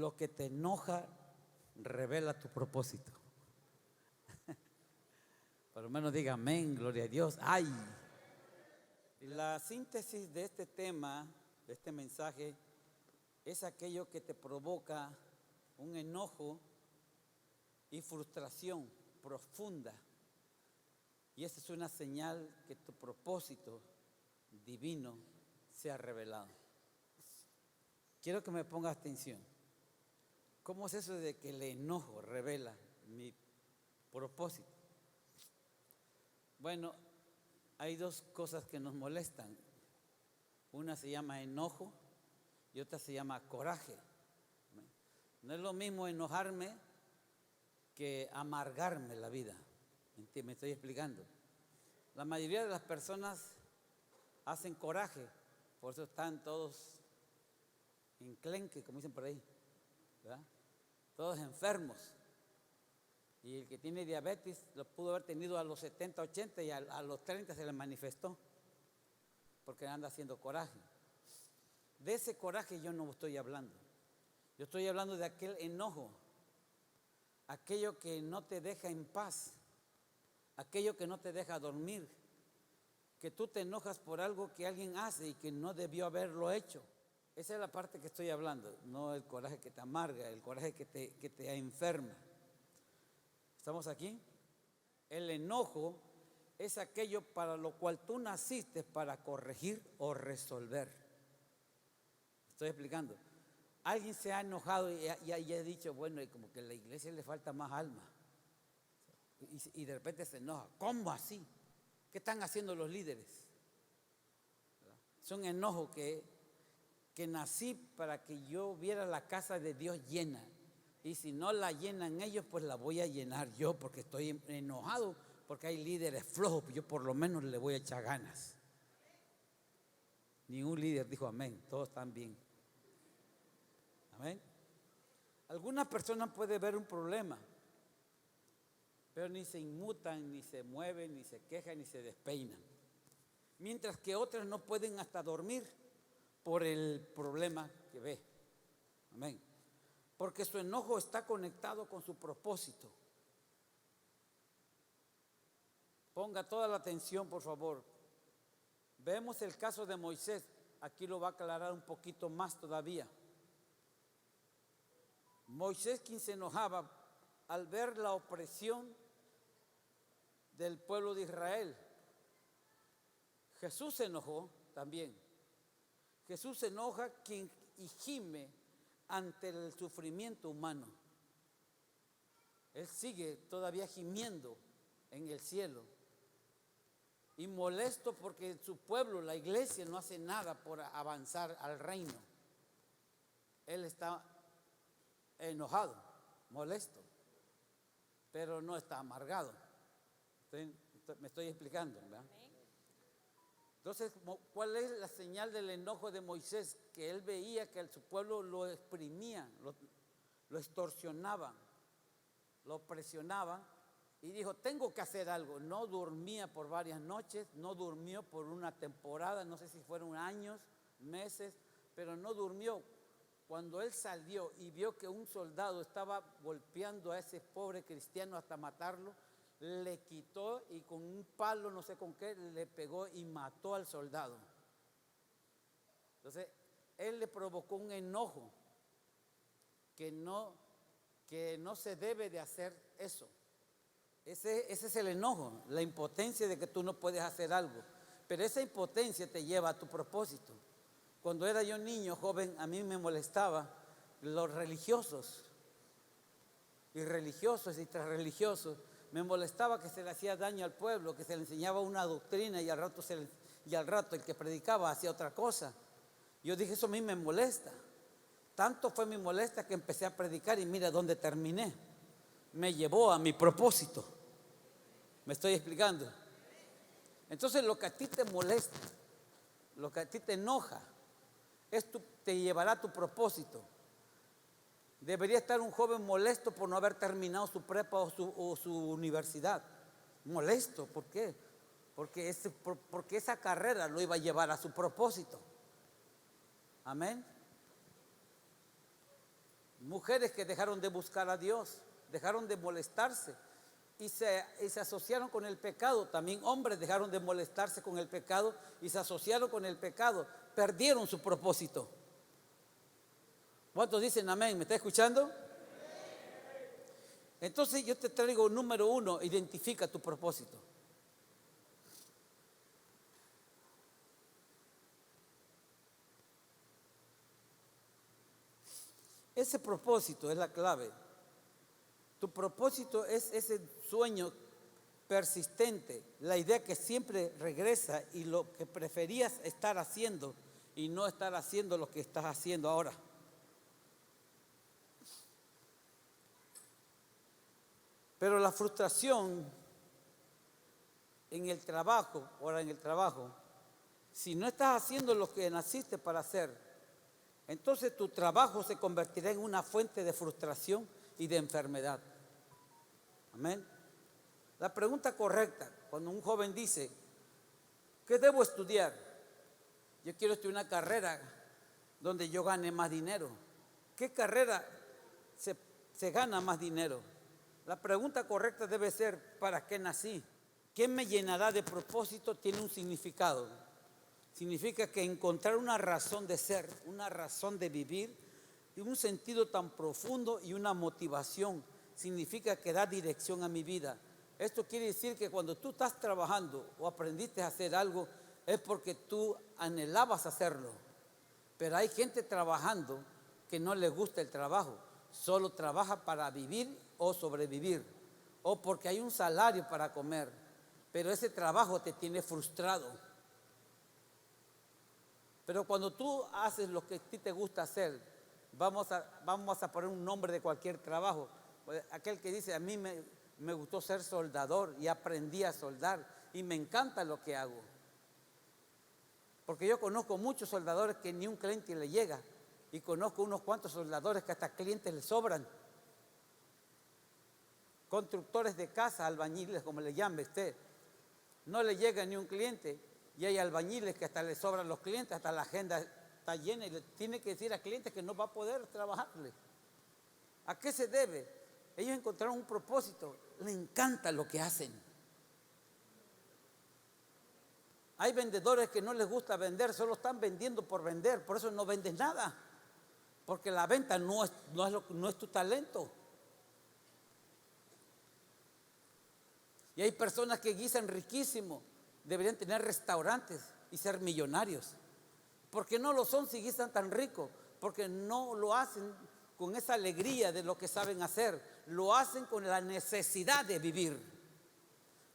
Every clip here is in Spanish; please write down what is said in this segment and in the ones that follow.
Lo que te enoja revela tu propósito. Por lo menos diga amén, gloria a Dios. ¡Ay! La síntesis de este tema, de este mensaje, es aquello que te provoca un enojo y frustración profunda. Y esa es una señal que tu propósito divino se ha revelado. Quiero que me pongas atención. ¿Cómo es eso de que el enojo revela mi propósito? Bueno, hay dos cosas que nos molestan. Una se llama enojo y otra se llama coraje. No es lo mismo enojarme que amargarme la vida. ¿Me estoy explicando? La mayoría de las personas hacen coraje, por eso están todos enclenques, como dicen por ahí, ¿verdad? Todos enfermos. Y el que tiene diabetes lo pudo haber tenido a los 70, 80 y a los 30 se le manifestó, porque anda haciendo coraje. De ese coraje yo no estoy hablando. Yo estoy hablando de aquel enojo, aquello que no te deja en paz, aquello que no te deja dormir, que tú te enojas por algo que alguien hace y que no debió haberlo hecho. Esa es la parte que estoy hablando, no el coraje que te amarga, el coraje que te enferma. ¿Estamos aquí? El enojo es aquello para lo cual tú naciste para corregir o resolver. Estoy explicando. Alguien se ha enojado y ha dicho, bueno, y como que a la iglesia le falta más alma. Y de repente se enoja. ¿Cómo así? ¿Qué están haciendo los líderes? Es un enojo que nací para que yo viera la casa de Dios llena. Y si no la llenan ellos, pues la voy a llenar yo, porque estoy enojado, porque hay líderes flojos, yo por lo menos le voy a echar ganas. Ningún líder dijo amén, todos están bien. Amén. Algunas personas pueden ver un problema, pero ni se inmutan, ni se mueven, ni se quejan, ni se despeinan. Mientras que otras no pueden hasta dormir por el problema que ve. Amén. Porque su enojo está conectado con su propósito. Ponga toda la atención, por favor. Vemos el caso de Moisés. Aquí lo va a aclarar un poquito más todavía. Moisés, quien se enojaba al ver la opresión del pueblo de Israel. Jesús se enojó también. Jesús se enoja y gime ante el sufrimiento humano. Él sigue todavía gimiendo en el cielo y molesto porque su pueblo, la iglesia, no hace nada por avanzar al reino. Él está enojado, molesto, pero no está amargado. Me estoy explicando, ¿verdad? Entonces, ¿cuál es la señal del enojo de Moisés? Que él veía que su pueblo lo exprimía, lo extorsionaban, lo presionaban y dijo, tengo que hacer algo. No dormía por varias noches, no durmió por una temporada, no sé si fueron años, meses, pero no durmió. Cuando él salió y vio que un soldado estaba golpeando a ese pobre cristiano hasta matarlo, le quitó y con un palo, no sé con qué, le pegó y mató al soldado. Entonces, él le provocó un enojo que no se debe de hacer eso. Ese es el enojo, la impotencia de que tú no puedes hacer algo. Pero esa impotencia te lleva a tu propósito. Cuando era yo niño, joven, a mí me molestaba los religiosos y tras religiosos. Me molestaba que se le hacía daño al pueblo, que se le enseñaba una doctrina y al rato el que predicaba hacía otra cosa. Yo dije, eso a mí me molesta. Tanto fue mi molestia que empecé a predicar y mira dónde terminé. Me llevó a mi propósito. ¿Me estoy explicando? Entonces lo que a ti te molesta, lo que a ti te enoja, te llevará a tu propósito. Debería estar un joven molesto por no haber terminado su prepa o su universidad. Molesto, ¿por qué? Porque esa carrera lo iba a llevar a su propósito. Amén. Mujeres que dejaron de buscar a Dios, dejaron de molestarse y se asociaron con el pecado. También hombres dejaron de molestarse con el pecado y se asociaron con el pecado. Perdieron su propósito. ¿Cuántos dicen amén? ¿Me está escuchando? Entonces yo te traigo número 1, identifica tu propósito. Ese propósito es la clave. Tu propósito es ese sueño persistente, la idea que siempre regresa y lo que preferías estar haciendo y no estar haciendo lo que estás haciendo ahora. Pero la frustración en el trabajo, si no estás haciendo lo que naciste para hacer, entonces tu trabajo se convertirá en una fuente de frustración y de enfermedad. Amén. La pregunta correcta, cuando un joven dice, ¿qué debo estudiar? Yo quiero estudiar una carrera donde yo gane más dinero. ¿Qué carrera se gana más dinero? La pregunta correcta debe ser, ¿para qué nací? ¿Qué me llenará de propósito? Tiene un significado. Significa que encontrar una razón de ser, una razón de vivir y un sentido tan profundo y una motivación, significa que da dirección a mi vida. Esto quiere decir que cuando tú estás trabajando o aprendiste a hacer algo, es porque tú anhelabas hacerlo. Pero hay gente trabajando que no le gusta el trabajo, solo trabaja para vivir o sobrevivir, o porque hay un salario para comer, pero ese trabajo te tiene frustrado. Pero cuando tú haces lo que a ti te gusta hacer, vamos a poner un nombre de cualquier trabajo. Aquel que dice, a mí me gustó ser soldador y aprendí a soldar y me encanta lo que hago. Porque yo conozco muchos soldadores que ni un cliente le llega y conozco unos cuantos soldadores que hasta clientes les sobran. Constructores de casa, albañiles, como le llame usted, no le llega ni un cliente. Y hay albañiles que hasta le sobran los clientes, hasta la agenda está llena y le tiene que decir a clientes que no va a poder trabajarle. ¿A qué se debe? Ellos encontraron un propósito, les encanta lo que hacen. Hay vendedores que no les gusta vender, solo están vendiendo por vender, por eso no vendes nada, porque la venta no es tu talento. Y hay personas que guisan riquísimo, deberían tener restaurantes y ser millonarios. ¿Por qué no lo son si guisan tan rico? Porque no lo hacen con esa alegría de lo que saben hacer, lo hacen con la necesidad de vivir.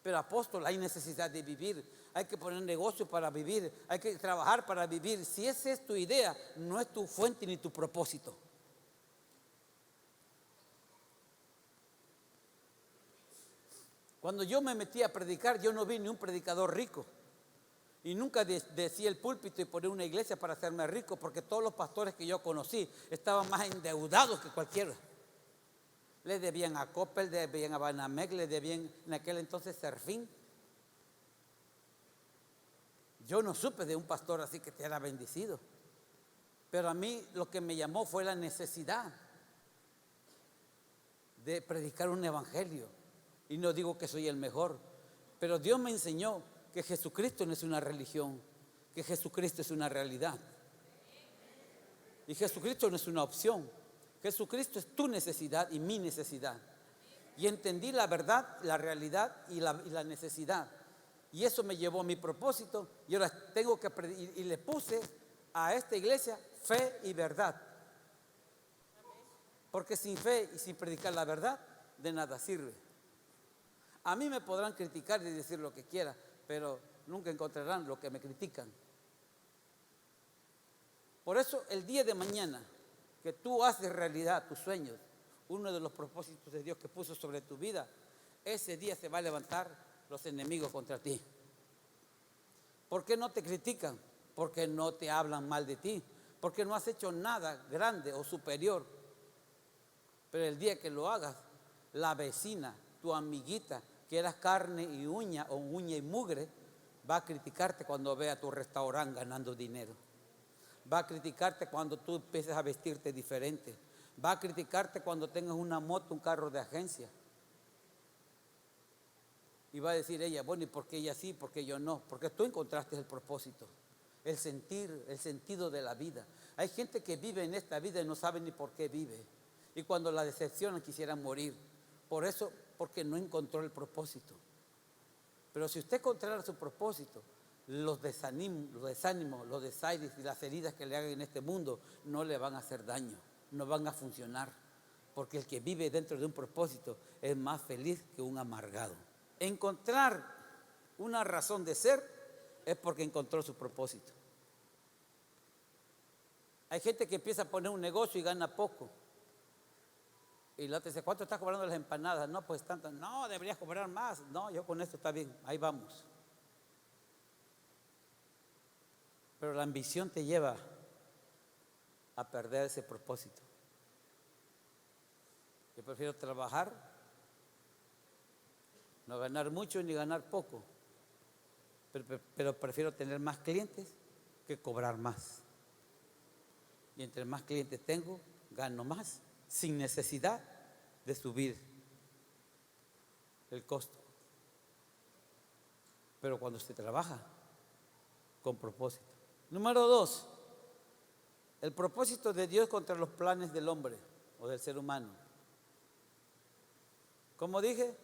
Pero apóstol, hay necesidad de vivir, hay que poner negocio para vivir, hay que trabajar para vivir. Si esa es tu idea, no es tu fuente ni tu propósito. Cuando yo me metí a predicar, yo no vi ni un predicador rico. Y nunca decía el púlpito y ponía una iglesia para hacerme rico, porque todos los pastores que yo conocí estaban más endeudados que cualquiera. Le debían a Coppel, le debían a Banamex, le debían en aquel entonces Serfín. Yo no supe de un pastor así que te era bendecido. Pero a mí lo que me llamó fue la necesidad de predicar un evangelio. Y no digo que soy el mejor, pero Dios me enseñó que Jesucristo no es una religión, que Jesucristo es una realidad. Y Jesucristo no es una opción. Jesucristo es tu necesidad y mi necesidad. Y entendí la verdad, la realidad y la necesidad. Y eso me llevó a mi propósito. Y ahora tengo que y le puse a esta iglesia fe y verdad. Porque sin fe y sin predicar la verdad, de nada sirve. A mí me podrán criticar y decir lo que quiera, pero nunca encontrarán lo que me critican. Por eso el día de mañana que tú haces realidad tus sueños, uno de los propósitos de Dios que puso sobre tu vida, ese día se va a levantar los enemigos contra ti. ¿Por qué no te critican? Porque no te hablan mal de ti, porque no has hecho nada grande o superior. Pero el día que lo hagas, la vecina, tu amiguita, que eras carne y uña o uña y mugre, va a criticarte cuando vea tu restaurante ganando dinero. Va a criticarte cuando tú empieces a vestirte diferente. Va a criticarte cuando tengas una moto, un carro de agencia. Y va a decir ella, bueno, ¿y por qué ella sí, por qué yo no? Porque tú encontraste el propósito, el sentir, el sentido de la vida. Hay gente que vive en esta vida y no sabe ni por qué vive. Y cuando la decepcionan quisieran morir. Por eso, porque no encontró el propósito. Pero si usted encontrara su propósito, los desánimos, los desaires y las heridas que le hagan en este mundo no le van a hacer daño, no van a funcionar. Porque el que vive dentro de un propósito es más feliz que un amargado. Encontrar una razón de ser es porque encontró su propósito. Hay gente que empieza a poner un negocio y gana poco. Y la otra dice, ¿cuánto estás cobrando las empanadas? No, pues tanto. No, deberías cobrar más. No, yo con esto está bien, ahí vamos. Pero la ambición te lleva a perder ese propósito. Yo prefiero trabajar, no ganar mucho ni ganar poco, pero prefiero tener más clientes que cobrar más. Y entre más clientes tengo, gano más, sin necesidad de subir el costo. Pero cuando se trabaja con propósito. Número 2, el propósito de Dios contra los planes del hombre o del ser humano. ¿Cómo dije?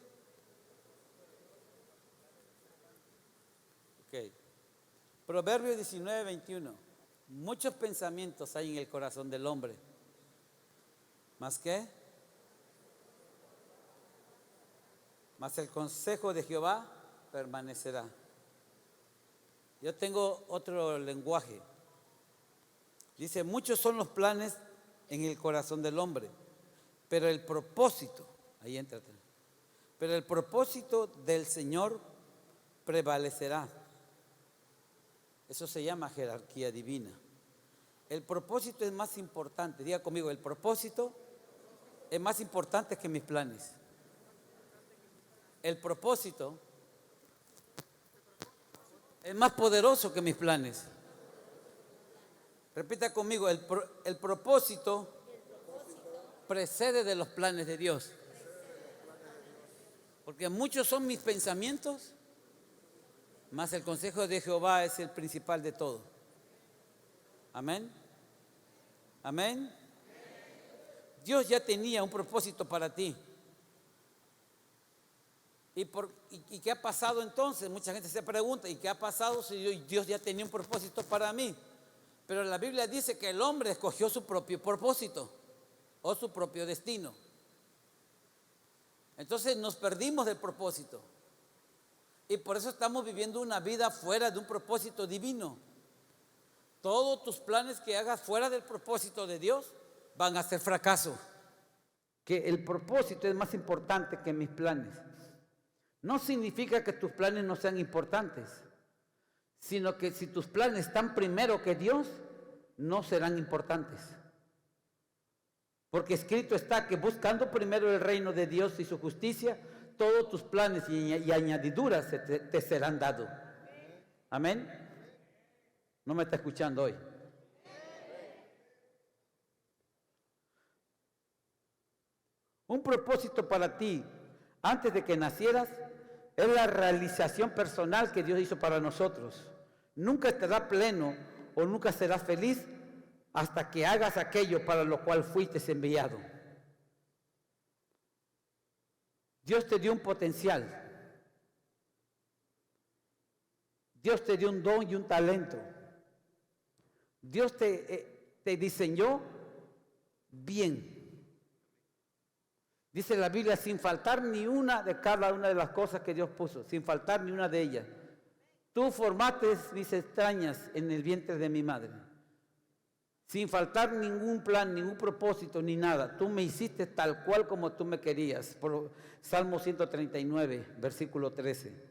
Ok. Proverbios 19:21. Muchos pensamientos hay en el corazón del hombre. ¿Más qué? Mas el consejo de Jehová permanecerá. Yo tengo otro lenguaje. Dice, muchos son los planes en el corazón del hombre, pero el propósito, ahí entra, pero el propósito del Señor prevalecerá. Eso se llama jerarquía divina. El propósito es más importante. Diga conmigo, el propósito es más importante que mis planes. El propósito es más poderoso que mis planes. Repita conmigo, el propósito precede de los planes de Dios. Porque muchos son mis pensamientos, mas el consejo de Jehová es el principal de todo. Amén. Amén. Dios ya tenía un propósito para ti. ¿Y qué ha pasado entonces? Mucha gente se pregunta, ¿y qué ha pasado si Dios ya tenía un propósito para mí? Pero la Biblia dice que el hombre escogió su propio propósito o su propio destino. Entonces nos perdimos del propósito. Y por eso estamos viviendo una vida fuera de un propósito divino. Todos tus planes que hagas fuera del propósito de Dios van a ser fracaso. Que el propósito es más importante que mis planes. No significa que tus planes no sean importantes, sino que si tus planes están primero que Dios, no serán importantes. Porque escrito está que buscando primero el reino de Dios y su justicia, todos tus planes y añadiduras te serán dados. Amén. ¿No me está escuchando hoy? Un propósito para ti antes de que nacieras es la realización personal que Dios hizo para nosotros. Nunca estarás pleno o nunca serás feliz hasta que hagas aquello para lo cual fuiste enviado. Dios te dio un potencial. Dios te dio un don y un talento. Dios te diseñó bien. Dice la Biblia, sin faltar ni una de cada una de las cosas que Dios puso, sin faltar ni una de ellas. Tú formaste mis entrañas en el vientre de mi madre. Sin faltar ningún plan, ningún propósito, ni nada. Tú me hiciste tal cual como tú me querías. Por Salmo 139, versículo 13.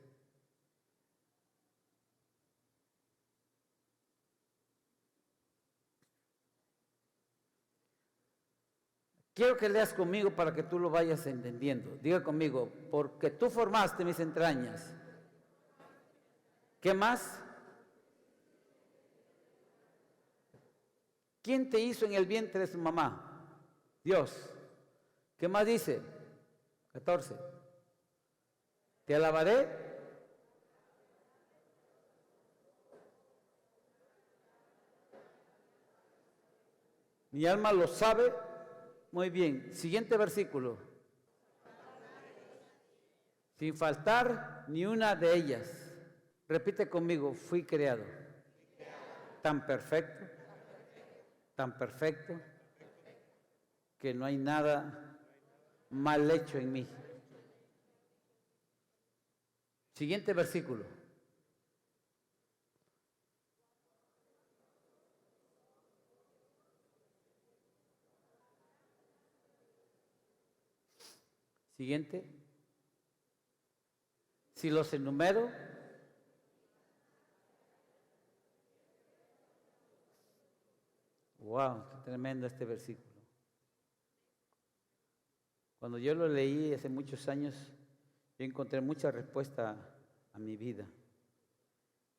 Quiero que leas conmigo para que tú lo vayas entendiendo. Diga conmigo, porque tú formaste mis entrañas. ¿Qué más? ¿Quién te hizo en el vientre de su mamá? Dios. ¿Qué más dice? 14. Te alabaré. Mi alma lo sabe muy bien. Siguiente versículo. Sin faltar ni una de ellas. Repite conmigo, fui creado. Tan perfecto, que no hay nada mal hecho en mí. Siguiente versículo. Siguiente. Si los enumero, wow, qué tremendo este versículo. Cuando yo lo leí hace muchos años, yo encontré mucha respuesta a mi vida.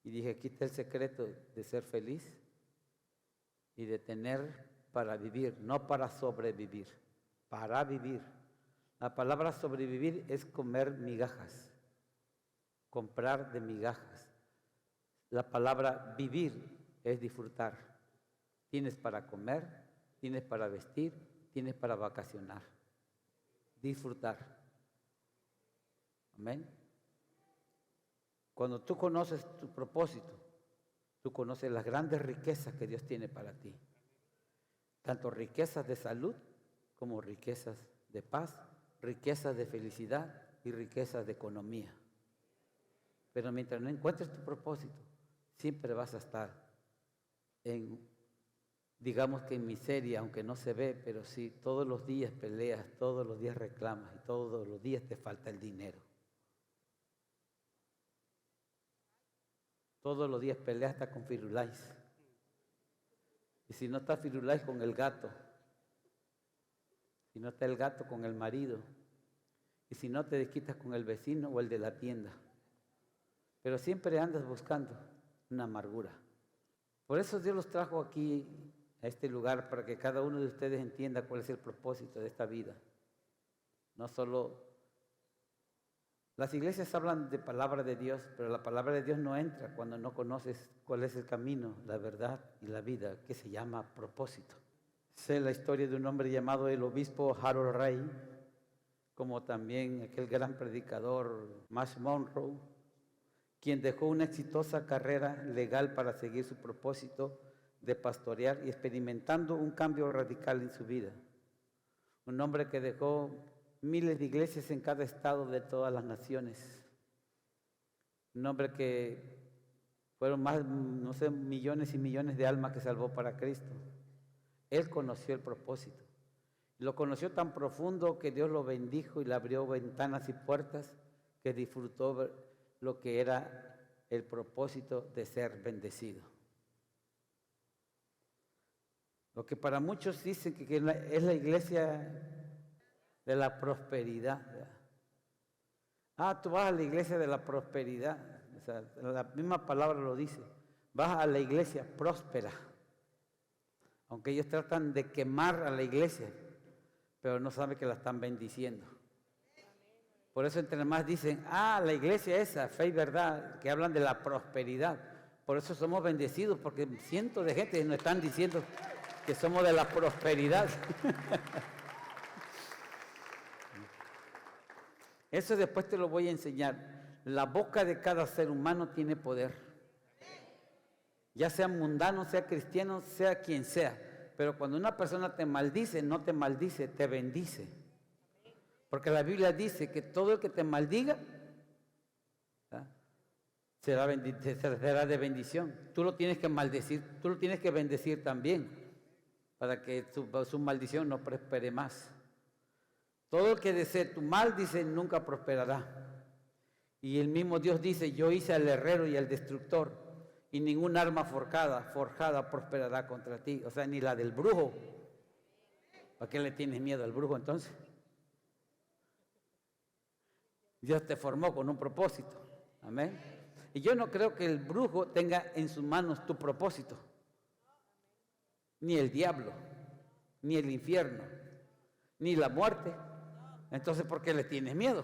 Y dije, aquí está el secreto de ser feliz y de tener para vivir, no para sobrevivir, para vivir. La palabra sobrevivir es comer migajas, comprar de migajas. La palabra vivir es disfrutar. Tienes para comer, tienes para vestir, tienes para vacacionar. Disfrutar. Amén. Cuando tú conoces tu propósito, tú conoces las grandes riquezas que Dios tiene para ti. Tanto riquezas de salud como riquezas de paz, riquezas de felicidad y riquezas de economía. Pero mientras no encuentres tu propósito, siempre vas a estar en, digamos que en miseria, aunque no se ve, pero sí, todos los días peleas, todos los días reclamas y todos los días te falta el dinero. Todos los días peleas hasta con Firulais. Y si no está Firulais, con el gato. Si no está el gato, con el marido. Y si no, te desquitas con el vecino o el de la tienda. Pero siempre andas buscando una amargura. Por eso Dios los trajo aquí, a este lugar, para que cada uno de ustedes entienda cuál es el propósito de esta vida. No solo... Las iglesias hablan de palabra de Dios, pero la palabra de Dios no entra cuando no conoces cuál es el camino, la verdad y la vida, que se llama propósito. Sé la historia de un hombre llamado el obispo Harold Ray, como también aquel gran predicador Marsh Monroe, quien dejó una exitosa carrera legal para seguir su propósito de pastorear y experimentando un cambio radical en su vida. Un hombre que dejó miles de iglesias en cada estado de todas las naciones. Un hombre que fueron más, no sé, millones y millones de almas que salvó para Cristo. Él conoció el propósito. Lo conoció tan profundo que Dios lo bendijo y le abrió ventanas y puertas, que disfrutó lo que era el propósito de ser bendecido. Lo que para muchos dicen que es la iglesia de la prosperidad. Tú vas a la iglesia de la prosperidad. O sea, la misma palabra lo dice. Vas a la iglesia próspera. Aunque ellos tratan de quemar a la iglesia, pero no saben que la están bendiciendo. Por eso entre más dicen, la iglesia esa, fe y verdad, que hablan de la prosperidad. Por eso somos bendecidos, porque cientos de gente nos están diciendo que somos de la prosperidad. Eso después te lo voy a enseñar. La boca de cada ser humano tiene poder. Ya sea mundano, sea cristiano, sea quien sea. Pero cuando una persona te maldice, no te maldice, te bendice. Porque la Biblia dice que todo el que te maldiga será de bendición. Tú lo tienes que maldecir, tú lo tienes que bendecir también, para que su maldición no prospere más. Todo el que desee tu mal, dice, nunca prosperará. Y el mismo Dios dice, yo hice al herrero y al destructor, y ningún arma forjada prosperará contra ti. O sea, ni la del brujo. ¿Para qué le tienes miedo al brujo entonces? Dios te formó con un propósito. Amén. Y yo no creo que el brujo tenga en sus manos tu propósito. Ni el diablo, ni el infierno. ni la muerte. Entonces, ¿por qué le tienes miedo?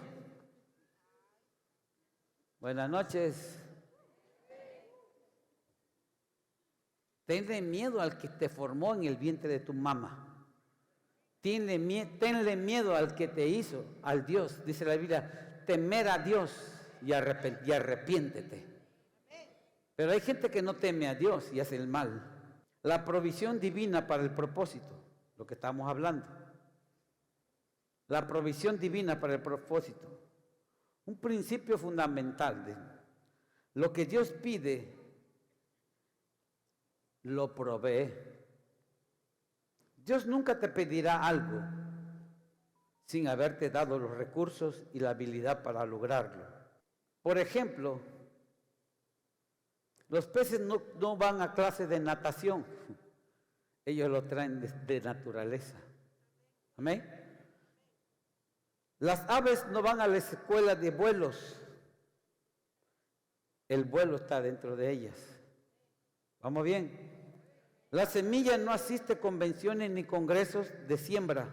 Buenas noches. Tenle miedo al que te formó en el vientre de tu mamá. Tenle miedo al que te hizo, al Dios. Dice la Biblia, temer a Dios y arrepiéntete. Pero hay gente que no teme a Dios y hace el mal. La provisión divina para el propósito, lo que estamos hablando. La provisión divina para el propósito. Un principio fundamental de lo que Dios pide, lo provee. Dios nunca te pedirá algo sin haberte dado los recursos y la habilidad para lograrlo. Por ejemplo, los peces no van a clases de natación, ellos lo traen de naturaleza. Amén. Las aves no van a la escuela de vuelos, el vuelo está dentro de ellas. ¿Vamos bien? La semilla no asiste a convenciones ni congresos de siembra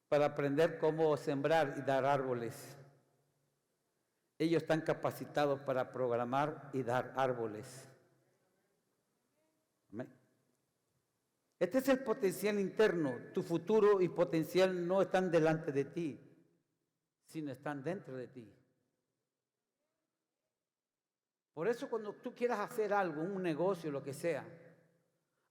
para aprender cómo sembrar y dar árboles. Ellos están capacitados para programar y dar árboles. Amén. Este es el potencial interno. Tu futuro y potencial no están delante de ti, sino están dentro de ti. Por eso cuando tú quieras hacer algo, un negocio, lo que sea,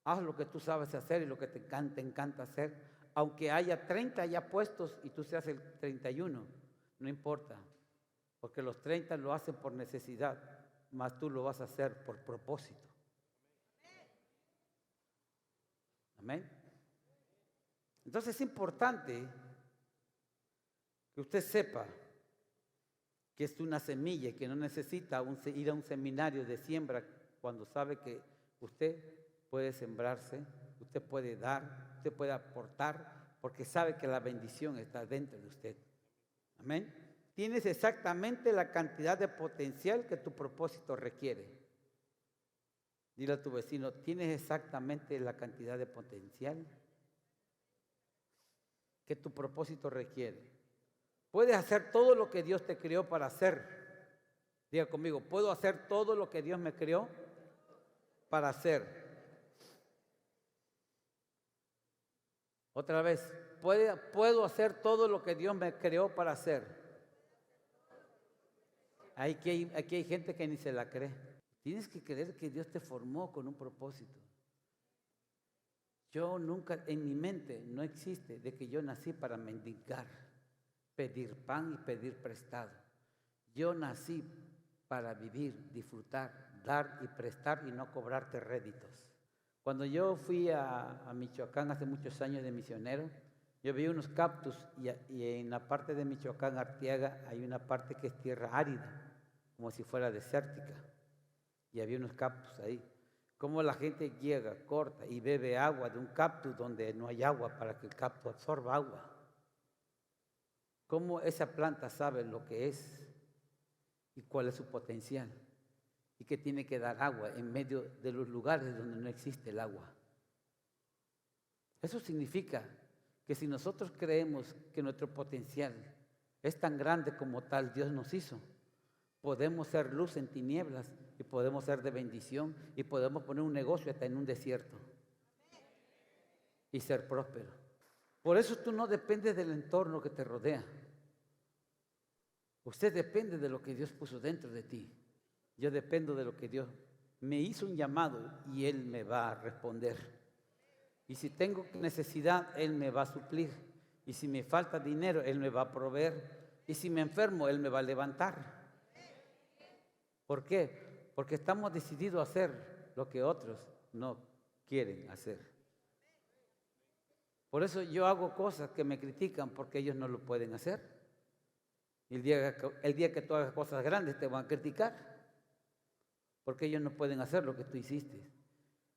haz lo que tú sabes hacer y lo que te encanta hacer. Aunque haya 30 ya puestos y tú seas el 31, no importa. Porque los 30 lo hacen por necesidad, mas tú lo vas a hacer por propósito. Amén. Entonces es importante que usted sepa que es una semilla y que no necesita ir a un seminario de siembra cuando sabe que usted puede sembrarse, usted puede dar, usted puede aportar, porque sabe que la bendición está dentro de usted. Amén. Tienes exactamente la cantidad de potencial que tu propósito requiere. Dile a tu vecino, ¿tienes exactamente la cantidad de potencial que tu propósito requiere? Puedes hacer todo lo que Dios te creó para hacer. Diga conmigo, ¿puedo hacer todo lo que Dios me creó para hacer? Otra vez, ¿puedo hacer todo lo que Dios me creó para hacer? Aquí hay gente que ni se la cree. Tienes que creer que Dios te formó con un propósito. Yo nunca, en mi mente no existe de que yo nací para mendigar, pedir pan y pedir prestado. Yo nací para vivir, disfrutar, dar y prestar y no cobrarte réditos. Cuando yo fui a Michoacán hace muchos años de misionero, yo vi unos cactus y en la parte de Michoacán, Arteaga, hay una parte que es tierra árida, como si fuera desértica. Y había unos cactus ahí. Cómo la gente llega, corta y bebe agua de un cactus donde no hay agua para que el cactus absorba agua. Cómo esa planta sabe lo que es y cuál es su potencial. Y que tiene que dar agua en medio de los lugares donde no existe el agua. Eso significa que si nosotros creemos que nuestro potencial es tan grande como tal Dios nos hizo, podemos ser luz en tinieblas y podemos ser de bendición y podemos poner un negocio hasta en un desierto y ser próspero. Por eso tú no dependes del entorno que te rodea. Usted depende de lo que Dios puso dentro de ti. Yo dependo de lo que Dios me hizo un llamado y Él me va a responder. Y si tengo necesidad, Él me va a suplir. Y si me falta dinero, Él me va a proveer. Y si me enfermo, Él me va a levantar. ¿Por qué? Porque estamos decididos a hacer lo que otros no quieren hacer. Por eso yo hago cosas que me critican porque ellos no lo pueden hacer. Y el día que tú hagas cosas grandes te van a criticar porque ellos no pueden hacer lo que tú hiciste.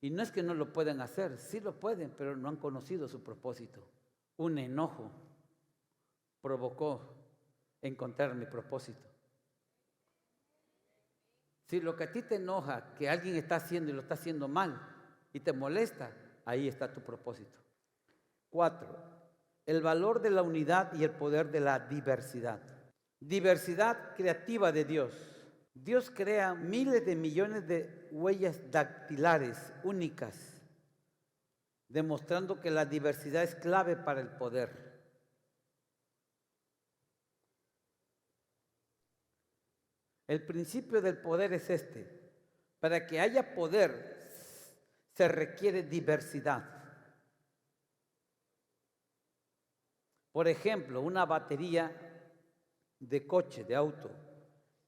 Y no es que no lo puedan hacer, sí lo pueden, pero no han conocido su propósito. Un enojo provocó encontrar mi propósito. Si lo que a ti te enoja, que alguien está haciendo y lo está haciendo mal y te molesta, ahí está tu propósito. 4. El valor de la unidad y el poder de la diversidad. Diversidad creativa de Dios. Dios crea miles de millones de huellas dactilares únicas, demostrando que la diversidad es clave para el poder. El principio del poder es este: para que haya poder se requiere diversidad. Por ejemplo, una batería de coche, de auto,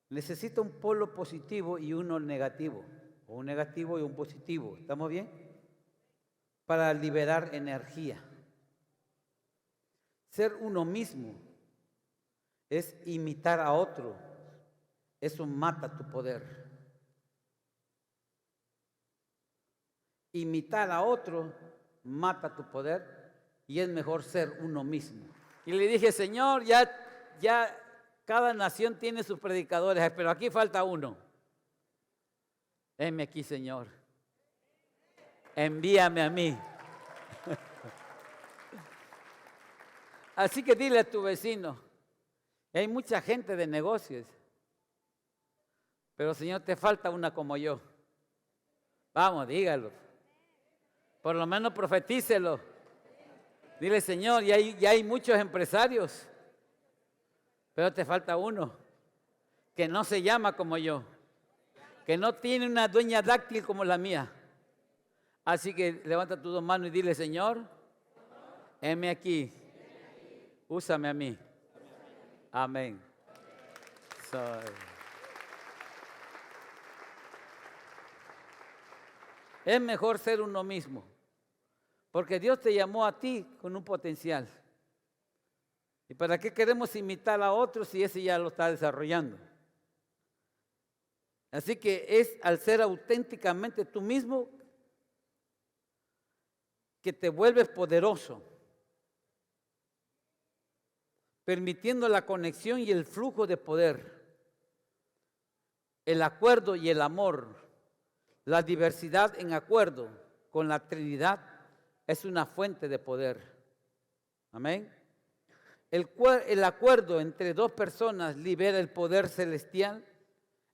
necesita un polo positivo y uno negativo, o un negativo y un positivo. ¿Estamos bien? Para liberar energía. Ser uno mismo es imitar a otro. Eso mata tu poder. Imitar a otro mata tu poder y es mejor ser uno mismo. Y le dije, Señor, ya cada nación tiene sus predicadores, pero aquí falta uno. Heme aquí, Señor. Envíame a mí. Así que dile a tu vecino, hay mucha gente de negocios, pero Señor, te falta una como yo. Vamos, dígalo. Por lo menos profetícelo. Dile, Señor, ya hay muchos empresarios, pero te falta uno que no se llama como yo, que no tiene una dueña dáctil como la mía. Así que levanta tus dos manos y dile, Señor, heme aquí, úsame a mí. Amén. Es mejor ser uno mismo, porque Dios te llamó a ti con un potencial. ¿Y para qué queremos imitar a otros si ese ya lo está desarrollando? Así que es al ser auténticamente tú mismo que te vuelves poderoso, permitiendo la conexión y el flujo de poder, el acuerdo y el amor, la diversidad en acuerdo con la Trinidad es una fuente de poder. Amén. El acuerdo entre dos personas libera el poder celestial.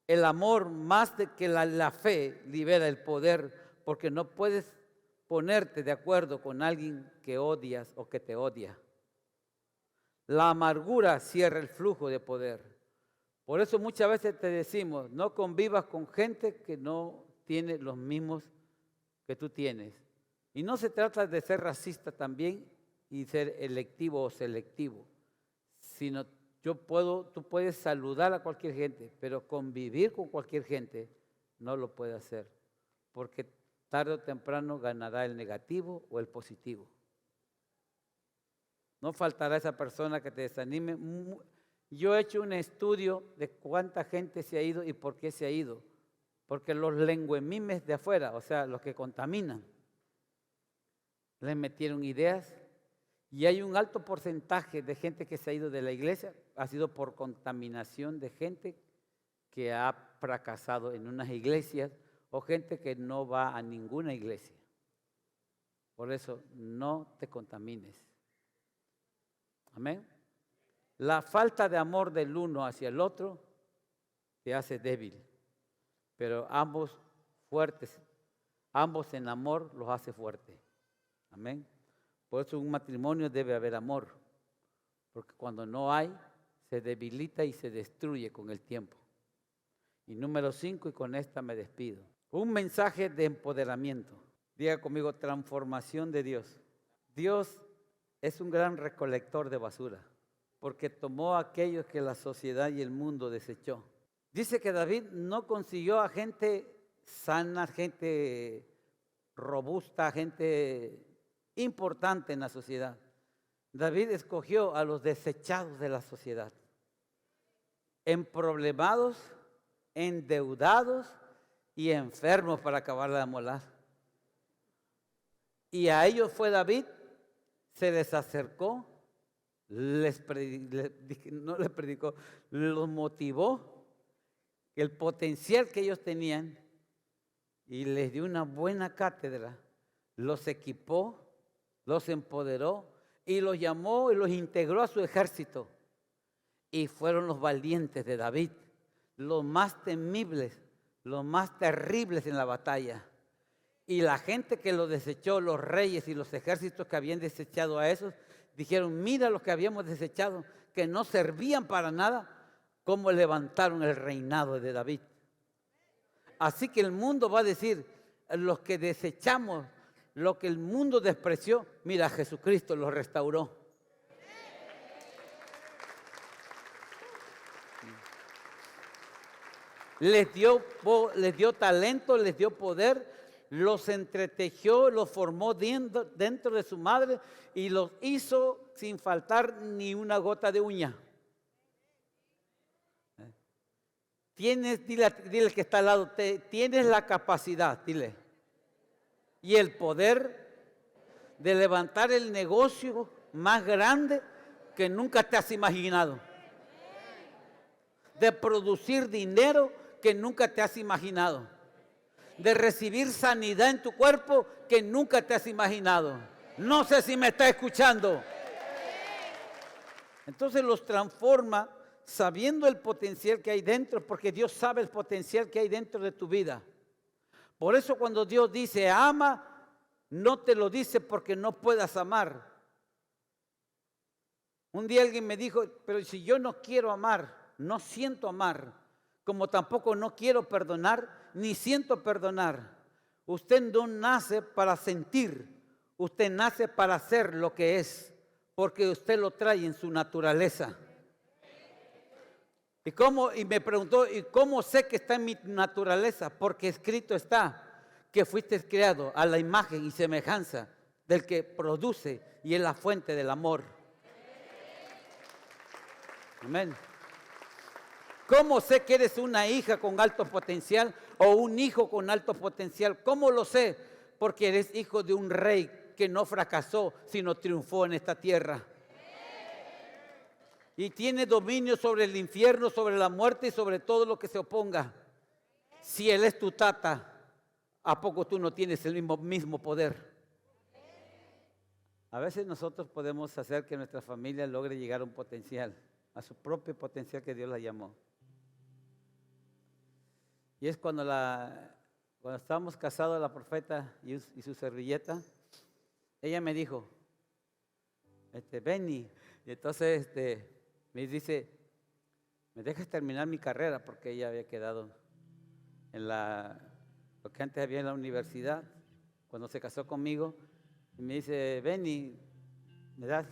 El amor más que la fe libera el poder, porque no puedes ponerte de acuerdo con alguien que odias o que te odia. La amargura cierra el flujo de poder. Por eso muchas veces te decimos, no convivas con gente que no tiene los mismos que tú tienes. Y no se trata de ser racista también y ser electivo o selectivo, sino tú puedes saludar a cualquier gente, pero convivir con cualquier gente no lo puedes hacer, porque tarde o temprano ganará el negativo o el positivo. No faltará esa persona que te desanime. Yo he hecho un estudio de cuánta gente se ha ido y por qué se ha ido. Porque los lenguemimes de afuera, o sea, los que contaminan, les metieron ideas y hay un alto porcentaje de gente que se ha ido de la iglesia, ha sido por contaminación de gente que ha fracasado en unas iglesias o gente que no va a ninguna iglesia. Por eso, no te contamines. Amén. La falta de amor del uno hacia el otro te hace débil, pero ambos fuertes, ambos en amor los hace fuertes. Amén. Por eso en un matrimonio debe haber amor, porque cuando no hay, se debilita y se destruye con el tiempo. Y número 5, y con esta me despido. Un mensaje de empoderamiento. Diga conmigo, transformación de Dios. Dios es un gran recolector de basura, porque tomó a aquellos que la sociedad y el mundo desechó. Dice que David no consiguió a gente sana, gente robusta, gente importante en la sociedad. David escogió a los desechados de la sociedad, emproblemados, endeudados y enfermos para acabarla de amolar. Y a ellos fue David, se les acercó, no les predicó, los motivó, el potencial que ellos tenían y les dio una buena cátedra, los equipó los empoderó y los llamó y los integró a su ejército. Y fueron los valientes de David, los más temibles, los más terribles en la batalla. Y la gente que los desechó, los reyes y los ejércitos que habían desechado a esos, dijeron: mira lo que habíamos desechado, que no servían para nada, cómo levantaron el reinado de David. Así que el mundo va a decir: los que desechamos, lo que el mundo despreció, mira, Jesucristo los restauró. Les dio talento, les dio poder, los entretejió, los formó dentro de su madre y los hizo sin faltar ni una gota de uña. Dile que está al lado, tienes la capacidad, dile, y el poder de levantar el negocio más grande que nunca te has imaginado, de producir dinero que nunca te has imaginado, de recibir sanidad en tu cuerpo que nunca te has imaginado. No sé si me está escuchando. Entonces los transforma sabiendo el potencial que hay dentro, porque Dios sabe el potencial que hay dentro de tu vida. Por eso cuando Dios dice ama, no te lo dice porque no puedas amar. Un día alguien me dijo: pero si yo no quiero amar, no siento amar, como tampoco no quiero perdonar, ni siento perdonar. Usted no nace para sentir, usted nace para ser lo que es, porque usted lo trae en su naturaleza. Y me preguntó: ¿y cómo sé que está en mi naturaleza? Porque escrito está que fuiste creado a la imagen y semejanza del que produce y es la fuente del amor. Amén. ¿Cómo sé que eres una hija con alto potencial o un hijo con alto potencial? ¿Cómo lo sé? Porque eres hijo de un rey que no fracasó, sino triunfó en esta tierra. Y tiene dominio sobre el infierno, sobre la muerte y sobre todo lo que se oponga. Si Él es tu tata, ¿a poco tú no tienes el mismo poder? A veces nosotros podemos hacer que nuestra familia logre llegar a un potencial, a su propio potencial que Dios la llamó. Y es cuando estábamos casados, la profeta y su servilleta, ella me dijo: Benny, y entonces me dice: ¿me dejas terminar mi carrera? Porque ella había quedado en lo que antes había en la universidad, cuando se casó conmigo. Y me dice: Benny, ¿me das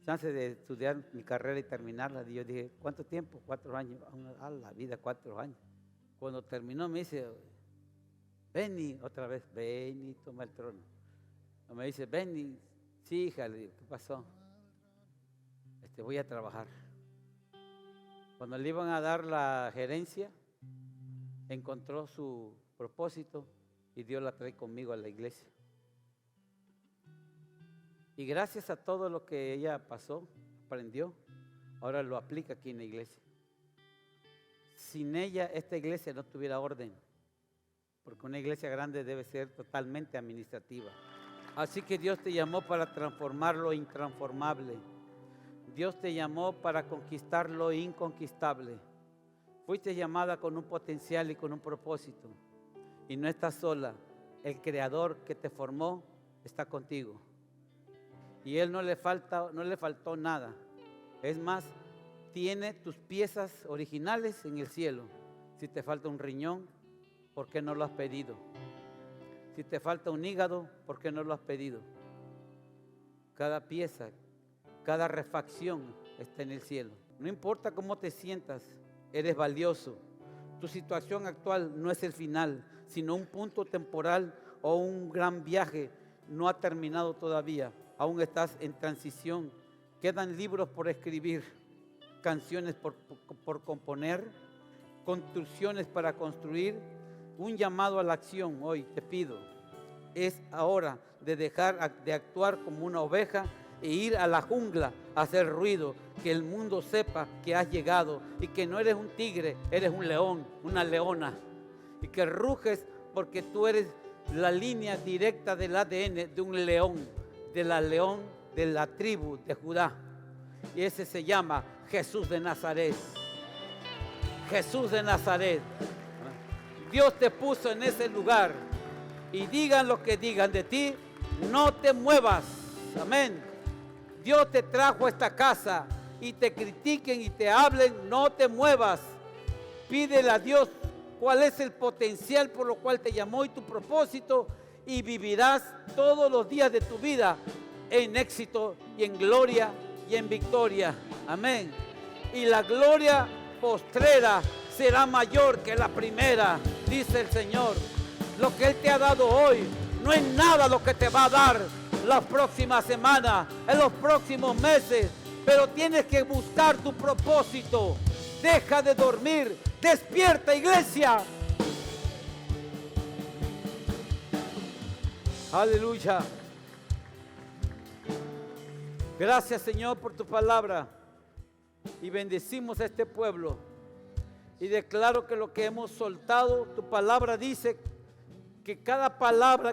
chance de estudiar mi carrera y terminarla? Y yo dije: ¿cuánto tiempo? 4 años. A la vida, 4 años. Cuando terminó me dice: Benny, otra vez, Benny, toma el trono. Me dice: Benny, sí, hija. Le digo: ¿qué pasó? Voy a trabajar. Cuando le iban a dar la gerencia, encontró su propósito y Dios la trae conmigo a la iglesia. Y gracias a todo lo que ella pasó, aprendió, ahora lo aplica aquí en la iglesia. Sin ella, esta iglesia no tuviera orden, porque una iglesia grande debe ser totalmente administrativa. Así que Dios te llamó para transformar lo intransformable. Dios te llamó para conquistar lo inconquistable. Fuiste llamada con un potencial y con un propósito. Y no estás sola. El Creador que te formó está contigo. Y Él no le faltó nada. Es más, tiene tus piezas originales en el cielo. Si te falta un riñón, ¿por qué no lo has pedido? Si te falta un hígado, ¿por qué no lo has pedido? Cada pieza, cada refacción está en el cielo. No importa cómo te sientas, eres valioso. Tu situación actual no es el final, sino un punto temporal o un gran viaje. No ha terminado todavía. Aún estás en transición. Quedan libros por escribir, canciones por componer, construcciones para construir. Un llamado a la acción hoy te pido. Es ahora de dejar de actuar como una oveja e ir a la jungla a hacer ruido, que el mundo sepa que has llegado y que no eres un tigre, eres un león, una leona, y que ruges porque tú eres la línea directa del ADN de un león, de la león de la tribu de Judá. Y ese se llama Jesús de Nazaret. Jesús de Nazaret. Dios te puso en ese lugar. Y digan lo que digan de ti, no te muevas. Amén. Dios te trajo a esta casa y te critiquen y te hablen, no te muevas. Pídele a Dios cuál es el potencial por lo cual te llamó y tu propósito, y vivirás todos los días de tu vida en éxito y en gloria y en victoria. Amén. Y la gloria postrera será mayor que la primera, dice el Señor. Lo que Él te ha dado hoy no es nada lo que te va a dar las próximas semanas, en los próximos meses, pero tienes que buscar tu propósito. Deja de dormir, despierta, iglesia. Aleluya. Gracias, Señor, por tu palabra. Y bendecimos a este pueblo. Y declaro que lo que hemos soltado, tu palabra dice que cada palabra